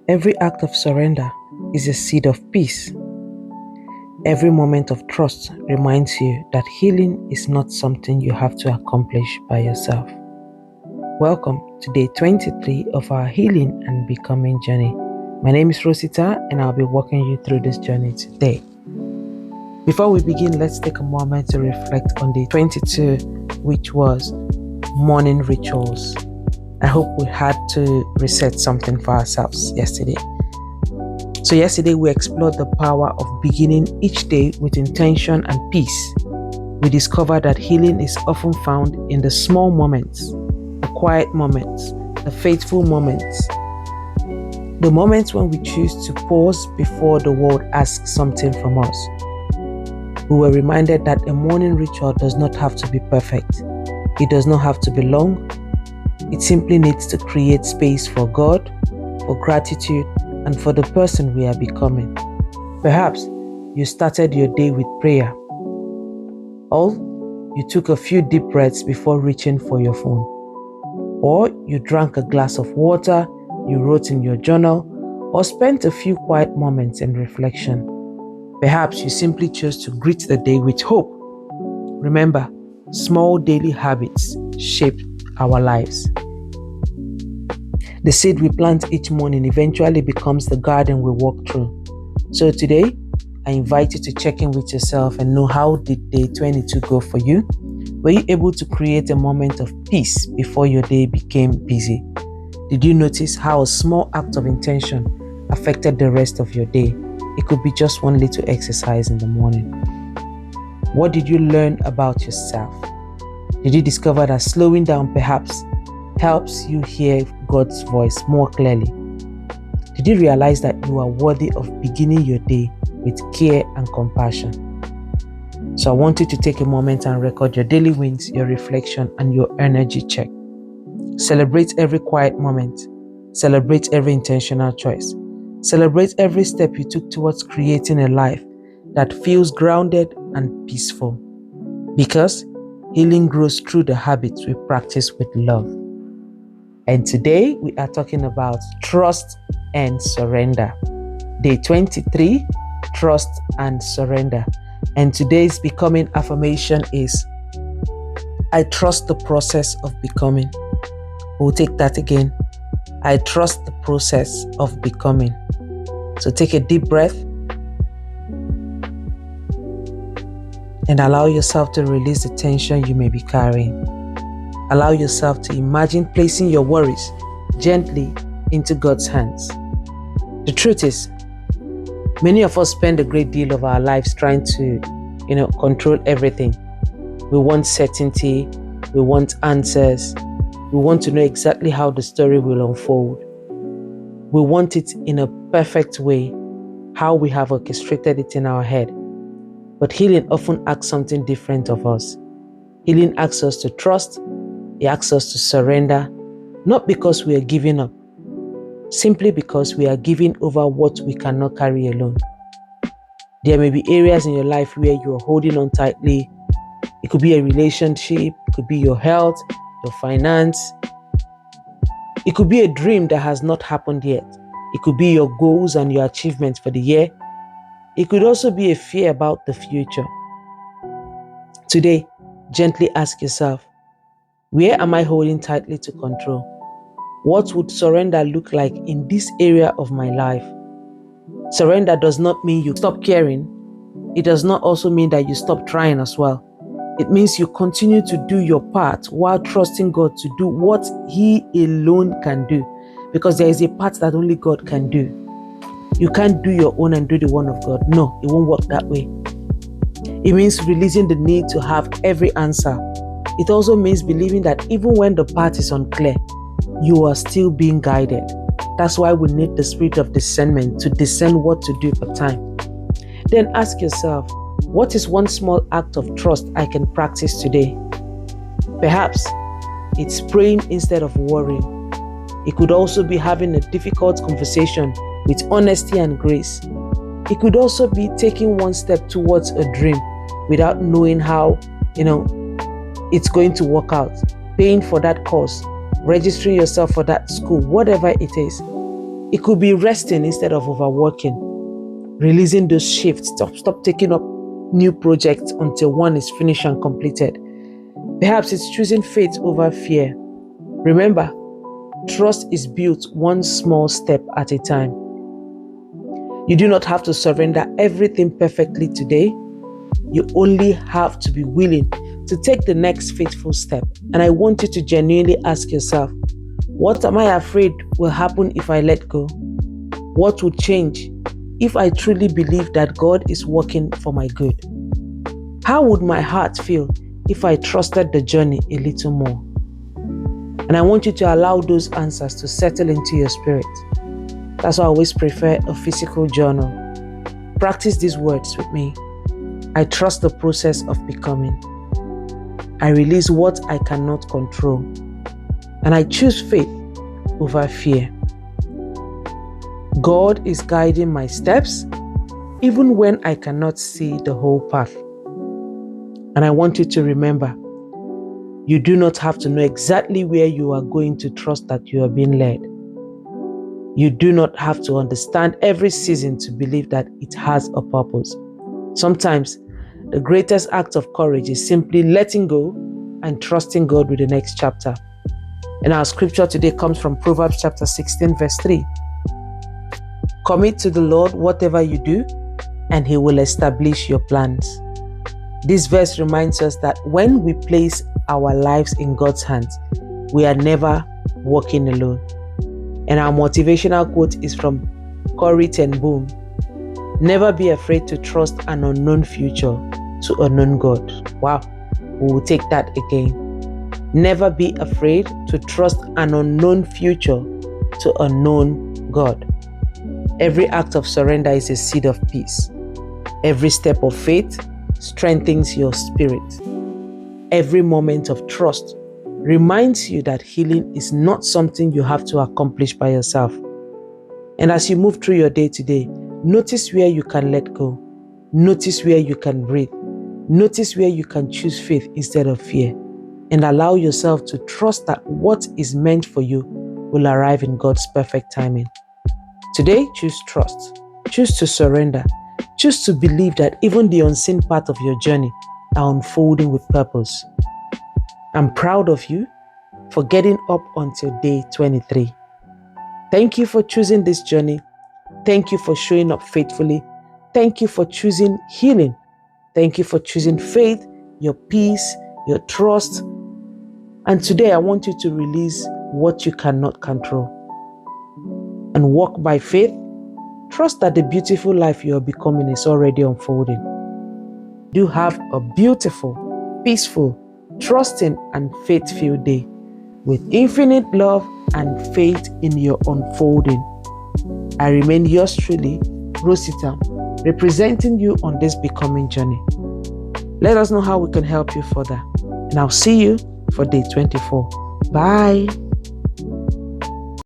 Every act of surrender is a seed of peace. Every moment of trust reminds you that healing is not something you have to accomplish by yourself. Welcome to day 23 of our healing and becoming journey. My name is Rosita and I'll be walking you through this journey today. Before we begin, let's take a moment to reflect on day 22, which was morning rituals. I hope we had to reset something for ourselves yesterday. So yesterday we explored the power of beginning each day with intention and peace. We discovered that healing is often found in the small moments, the quiet moments, the faithful moments, the moments when we choose to pause before the world asks something from us. We were reminded that a morning ritual does not have to be perfect. It does not have to be long. It simply needs to create space for God, for gratitude, and for the person we are becoming. Perhaps you started your day with prayer, or you took a few deep breaths before reaching for your phone, or you drank a glass of water, you wrote in your journal, or spent a few quiet moments in reflection. Perhaps you simply chose to greet the day with hope. Remember, small daily habits shape our lives. The seed we plant each morning eventually becomes the garden we walk through. So today, I invite you to check in with yourself and know, how did day 22 go for you? Were you able to create a moment of peace before your day became busy? Did you notice how a small act of intention affected the rest of your day? It could be just one little exercise in the morning. What did you learn about yourself? Did you discover that slowing down perhaps helps you hear God's voice more clearly? Did you realize that you are worthy of beginning your day with care and compassion? So I want you to take a moment and record your daily wins, your reflection, and your energy check. Celebrate every quiet moment. Celebrate every intentional choice. Celebrate every step you took towards creating a life that feels grounded and peaceful. Because healing grows through the habits we practice with love. And today we are talking about trust and surrender. Day 23, trust and surrender. And today's becoming affirmation is, I trust the process of becoming. We'll take that again. I trust the process of becoming. So take a deep breath and allow yourself to release the tension you may be carrying. Allow yourself to imagine placing your worries gently into God's hands. The truth is, many of us spend a great deal of our lives trying to, control everything. We want certainty, we want answers, we want to know exactly how the story will unfold. We want it in a perfect way, how we have orchestrated it in our head. But healing often asks something different of us. Healing asks us to trust. It asks us to surrender, not because we are giving up, simply because we are giving over what we cannot carry alone. There may be areas in your life where you are holding on tightly. It could be a relationship, it could be your health, your finance. It could be a dream that has not happened yet. It could be your goals and your achievements for the year. It could also be a fear about the future. Today, gently ask yourself, where am I holding tightly to control? What would surrender look like in this area of my life? Surrender does not mean you stop caring. It does not also mean that you stop trying as well. It means you continue to do your part while trusting God to do what He alone can do. Because there is a part that only God can do. You can't do your own and do the one of God. No, it won't work that way. It means releasing the need to have every answer. It also means believing that even when the path is unclear, you are still being guided. That's why we need the spirit of discernment to discern what to do per time. Then ask yourself, what is one small act of trust I can practice today? Perhaps it's praying instead of worrying. It could also be having a difficult conversation with honesty and grace. It could also be taking one step towards a dream without knowing how, it's going to work out. Paying for that course, registering yourself for that school, whatever it is. It could be resting instead of overworking, releasing those shifts. Stop taking up new projects until one is finished and completed. Perhaps it's choosing faith over fear. Remember, trust is built one small step at a time. You do not have to surrender everything perfectly today. You only have to be willing to take the next faithful step. And I want you to genuinely ask yourself, what am I afraid will happen if I let go? What would change if I truly believe that God is working for my good? How would my heart feel if I trusted the journey a little more? And I want you to allow those answers to settle into your spirit. That's why I always prefer a physical journal. Practice these words with me. I trust the process of becoming. I release what I cannot control. And I choose faith over fear. God is guiding my steps even when I cannot see the whole path. And I want you to remember, you do not have to know exactly where you are going to trust that you are being led. You do not have to understand every season to believe that it has a purpose. Sometimes, the greatest act of courage is simply letting go and trusting God with the next chapter. And our scripture today comes from Proverbs chapter 16, verse 3. Commit to the Lord whatever you do, and He will establish your plans. This verse reminds us that when we place our lives in God's hands, we are never walking alone. And our motivational quote is from Corrie ten Boom. Never be afraid to trust an unknown future to a known God. Wow, we will take that again. Never be afraid to trust an unknown future to a known God. Every act of surrender is a seed of peace. Every step of faith strengthens your spirit. Every moment of trust reminds you that healing is not something you have to accomplish by yourself. And as you move through your day today, notice where you can let go. Notice where you can breathe. Notice where you can choose faith instead of fear. And allow yourself to trust that what is meant for you will arrive in God's perfect timing. Today, choose trust. Choose to surrender. Choose to believe that even the unseen part of your journey are unfolding with purpose. I'm proud of you for getting up until day 23. Thank you for choosing this journey. Thank you for showing up faithfully. Thank you for choosing healing. Thank you for choosing faith, your peace, your trust. And today I want you to release what you cannot control and walk by faith. Trust that the beautiful life you are becoming is already unfolding. Do have a beautiful, peaceful, trusting and faith-filled day with infinite love and faith in your unfolding. I remain yours truly, Rosita, representing you on this becoming journey. Let us know how we can help you further. And I'll see you for day 24. Bye.